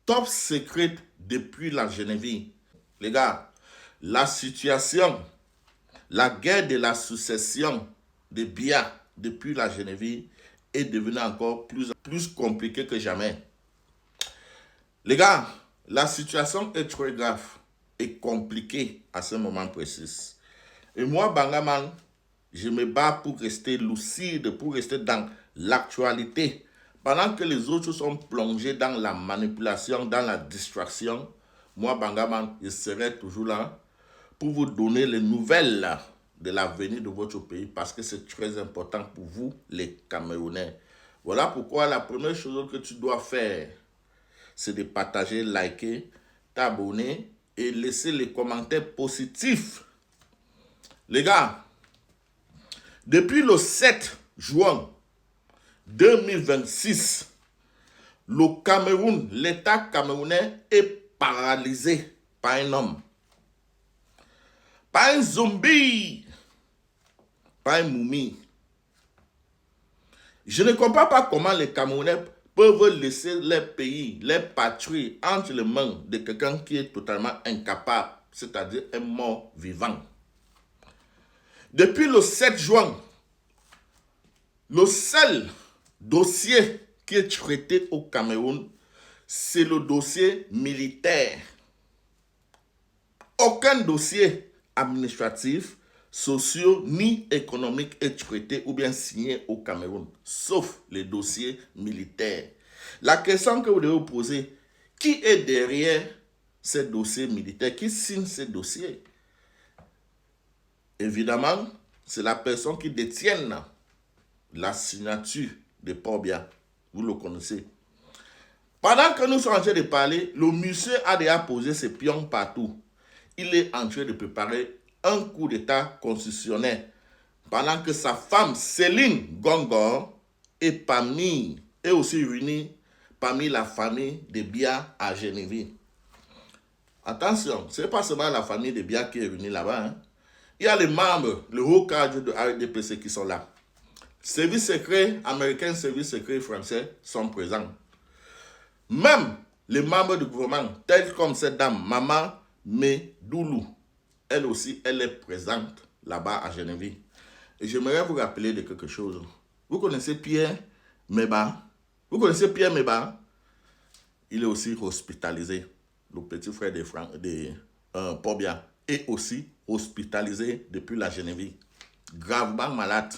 top secret depuis la Geneviève. Les gars, la situation, la guerre de la succession de Biya depuis la Geneviève est devenue encore plus compliquée que jamais. Les gars, la situation est très grave et compliquée à ce moment précis. Et moi, Bangaman, je me bats pour rester lucide, pour rester dans l'actualité. Pendant que les autres sont plongés dans la manipulation, dans la distraction, moi, Bangaman, je serai toujours là pour vous donner les nouvelles de l'avenir de votre pays parce que c'est très important pour vous, les Camerounais. Voilà pourquoi la première chose que tu dois faire, c'est de partager, liker, t'abonner et laisser les commentaires positifs. Les gars, depuis le 7 juin 2026, le Cameroun, l'État camerounais est paralysé par un homme, par un zombie, par un moumie. Je ne comprends pas comment les Camerounais peuvent laisser leur pays, leur patrie entre les mains de quelqu'un qui est totalement incapable, c'est-à-dire un mort vivant. Depuis le 7 juin, le seul dossier qui est traité au Cameroun, c'est le dossier militaire. Aucun dossier administratif, social ni économique est traité ou bien signé au Cameroun, sauf les dossiers militaires. La question que vous devez vous poser, qui est derrière ces dossiers militaires? Qui signe ces dossiers? Évidemment, c'est la personne qui détient la signature de Paul Biya. Vous le connaissez. Pendant que nous sommes en train de parler, le monsieur a déjà posé ses pions partout. Il est en train de préparer un coup d'état constitutionnel. Pendant que sa femme, Céline Gongor, est aussi réunie parmi la famille de Biya à Geneviève. Attention, ce n'est pas seulement la famille de Biya qui est réunie là-bas. Hein. Il y a les membres, le haut cadre de RDPC qui sont là. Services secrets américains, services secrets français sont présents. Même les membres du gouvernement, tels comme cette dame, Maman Medoulou, elle aussi, elle est présente là-bas à Geneviève. Et j'aimerais vous rappeler de quelque chose. Vous connaissez Pierre Meba? Vous connaissez Pierre Meba? Il est aussi hospitalisé. Le petit frère de Paul Biya est aussi hospitalisé depuis la Geneviève. Gravement malade.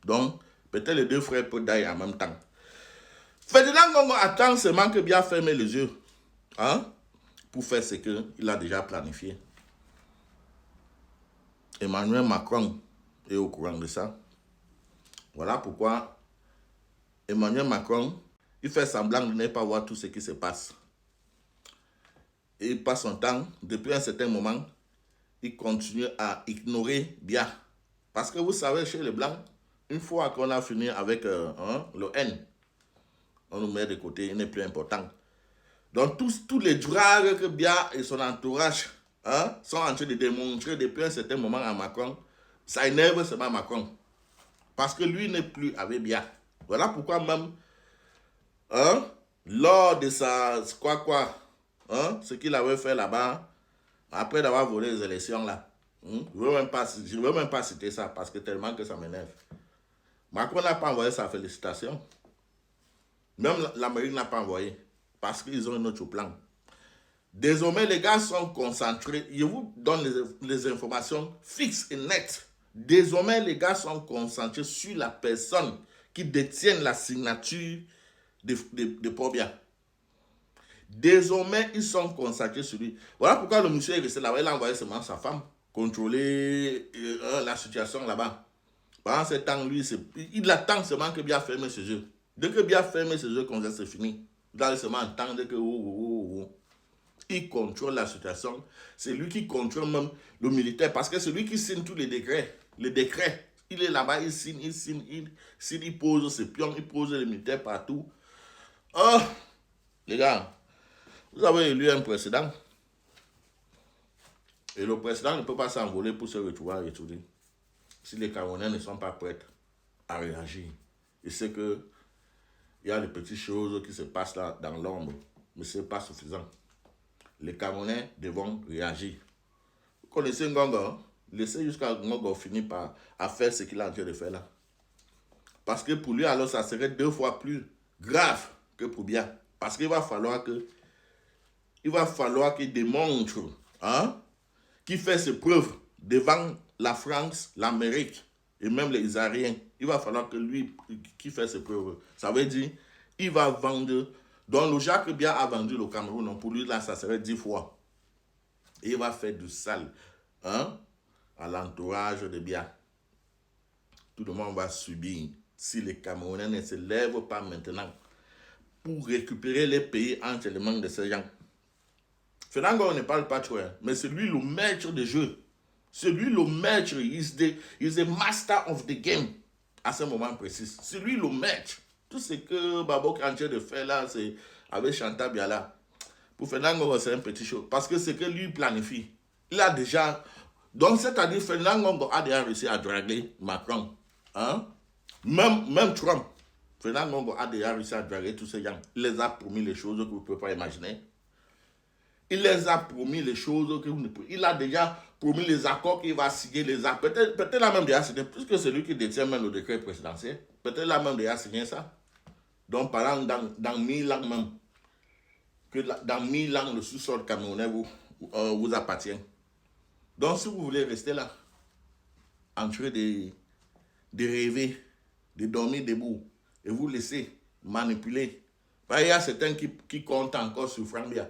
Donc, peut-être les deux frères peuvent d'ailleurs en même temps. Ferdinand Gongo attend seulement que Biya ferme les yeux. Hein, pour faire ce qu'il a déjà planifié. Emmanuel Macron est au courant de ça. Voilà pourquoi Emmanuel Macron, il fait semblant de ne pas voir tout ce qui se passe. Et il passe son temps, depuis un certain moment, il continue à ignorer Biya. Parce que vous savez, chez les Blancs, une fois qu'on a fini avec le N, on nous met de côté, il n'est plus important. Donc tous les dragues que Biya et son entourage sont en train de démontrer depuis un certain moment à Macron, ça énerve seulement Macron. Parce que lui n'est plus avec Biya. Voilà pourquoi même, lors de sa ce qu'il avait fait là-bas, après d'avoir volé les élections là, je ne veux même pas citer ça parce que tellement que ça m'énerve. Macron n'a pas envoyé sa félicitation. Même l'Amérique n'a pas envoyé. Parce qu'ils ont un autre plan. Désormais, les gars sont concentrés. Je vous donne les informations fixes et nettes. Désormais, les gars sont concentrés sur la personne qui détient la signature de Paul Biya. Désormais, ils sont concentrés sur lui. Voilà pourquoi le monsieur est resté là-bas. Il a envoyé seulement sa femme contrôler la situation là-bas. Pendant ce temps, lui, il attend seulement que Biya ferme ses yeux. Dès que Biya ferme ses yeux, comme ça, c'est fini. Vous allez seulement entendre que il contrôle la situation. C'est lui qui contrôle même le militaire parce que c'est lui qui signe tous les décrets. Les décrets, il est là-bas, il signe, il pose ses pions, il pose les militaires partout. Oh, les gars, vous avez élu un président. Et le président ne peut pas s'envoler pour se retrouver à retourner. Si les Camerounais ne sont pas prêts à réagir. Il sait que il y a des petites choses qui se passent là dans l'ombre. mais ce n'est pas suffisant. Les Camerounais devront réagir. Vous connaissez Ngongo, hein? Laissez jusqu'à Ngongo finir par faire ce qu'il a en train de faire là. Parce que pour lui, alors, ça serait 2 fois plus grave que pour Biya. Parce qu'il va falloir qu'il démontre, hein, qu'il fait ses preuves devant la France, l'Amérique et même les Israéliens. Il va falloir que lui, qu'il fasse ses preuves. Ça veut dire, il va vendre. Donc le Jacques Biya a vendu le Cameroun. Pour lui, là, ça serait 10 fois. Et il va faire du sale, hein, à l'entourage de Biya. Tout le monde va subir si les Camerounais ne se lèvent pas maintenant pour récupérer les pays entre les mains de ces gens. Fernand ne parle pas trop, mais c'est lui le maître de jeu. C'est lui le maître. He's the master of the game à ce moment précis. C'est lui le maître. Tout ce que Babok est en train de faire là, c'est avec Chantal Biala. Pour Fernand, c'est un petit show. Parce que c'est que lui planifie. Il a déjà... Donc, c'est-à-dire Fernand a déjà réussi à draguer Macron. Hein? Même Trump. Fernand a déjà réussi à draguer tous ces gens. Il les a promis les choses que vous ne pouvez pas imaginer. Il les a promis les choses que vous ne pouvez. Il a déjà promis les accords qu'il va signer, les accords. Peut-être là même déjà signé, puisque c'est lui qui détient même le décret présidentiel. Peut-être là même déjà signé ça. Donc, par exemple, dans 1000 ans même, que dans 1000 ans, le sous-sol camerounais vous appartient. Donc, si vous voulez rester là, en train de rêver, de dormir debout, et vous laisser manipuler, il y a certains qui comptent encore sur Franck Biya.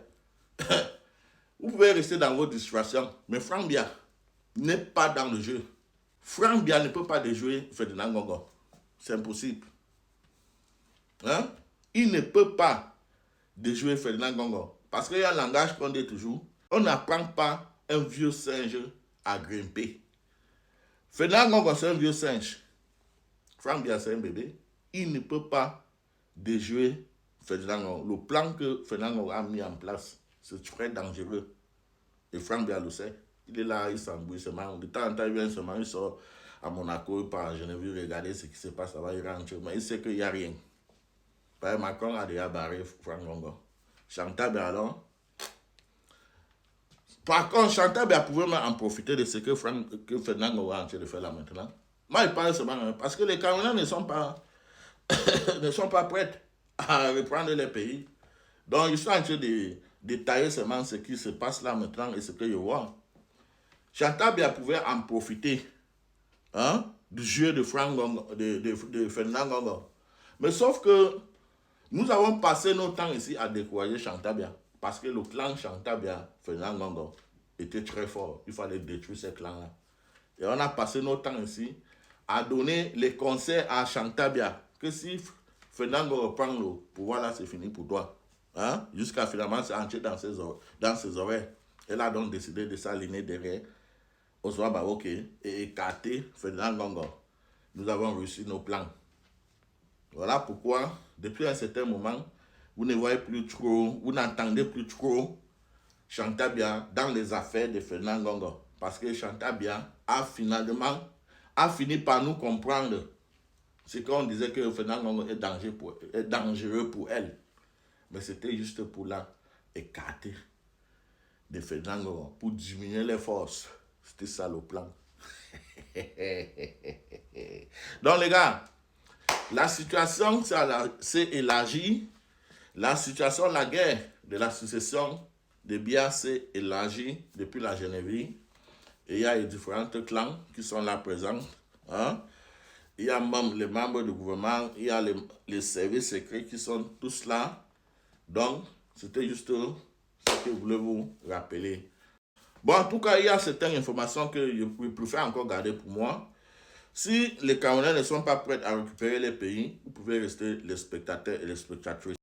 Vous pouvez rester dans votre distraction, mais Franck Biya n'est pas dans le jeu. Franck Biya ne peut pas déjouer Ferdinand Ngongo. C'est impossible. Hein? Il ne peut pas déjouer Ferdinand Ngongo. Parce qu'il y a un langage qu'on dit toujours. On n'apprend pas un vieux singe à grimper. Ferdinand Ngongo, c'est un vieux singe. Franck Biya, c'est un bébé. Il ne peut pas déjouer Ferdinand Ngongo. Le plan que Ferdinand Ngongo a mis en place, c'est très dangereux. Et Franck Biya le sait. Il est là, il s'embrouille, se marie. De temps en temps, il vient se marier, il sort à Monaco, il part à Genève, regarder ce qui se passe là-bas, il rentre. Mais il sait qu'il n'y a rien. Macron a déjà barré Franck Ngongo. Chantal Biya alors. Par contre, Chantal Biya pouvait en profiter de ce que Ferdinand Ngongo est en train de faire là maintenant. Moi, il parle seulement parce que les Camerounais ne sont pas prêts à reprendre les pays. Donc, ils sont en train de détailler seulement ce qui se passe là maintenant et ce que je vois. Chantal Biya pouvait en profiter, hein, du jeu de Ferdinand Ngongo. Mais sauf que nous avons passé nos temps ici à décourager Chantal Biya parce que le clan Chantal Biya, Ferdinand Ngongo, était très fort. Il fallait détruire ces clans-là. Et on a passé nos temps ici à donner les conseils à Chantal Biya que si Ferdinand Ngongo prend le pouvoir là, c'est fini pour toi. Hein? Jusqu'à finalement c'est entré dans ses oreilles. Elle a donc décidé de s'aligner derrière Oswa Baboke et écarter Ferdinand Ngongo. Nous avons réussi nos plans. Voilà pourquoi, depuis un certain moment, vous ne voyez plus trop, vous n'entendez plus trop Chantal Biya dans les affaires de Ferdinand Ngongo. Parce que Chantal Biya a fini par nous comprendre ce qu'on disait que Ferdinand Ngongo est dangereux pour elle. Mais c'était juste pour la écarter de Ferdinand Ngongo, pour diminuer les forces. C'était ça le plan. Donc les gars, la situation s'est élargie. La situation, la guerre de la succession de Biya s'est élargie depuis la Geneviève. Et il y a différents clans qui sont là présents. Hein? Il y a même les membres du gouvernement, il y a les services secrets qui sont tous là. Donc, c'était juste ce que je voulais vous rappeler. Bon, en tout cas, il y a certaines informations que je préfère encore garder pour moi. Si les Camerounais ne sont pas prêts à récupérer les pays, vous pouvez rester les spectateurs et les spectatrices.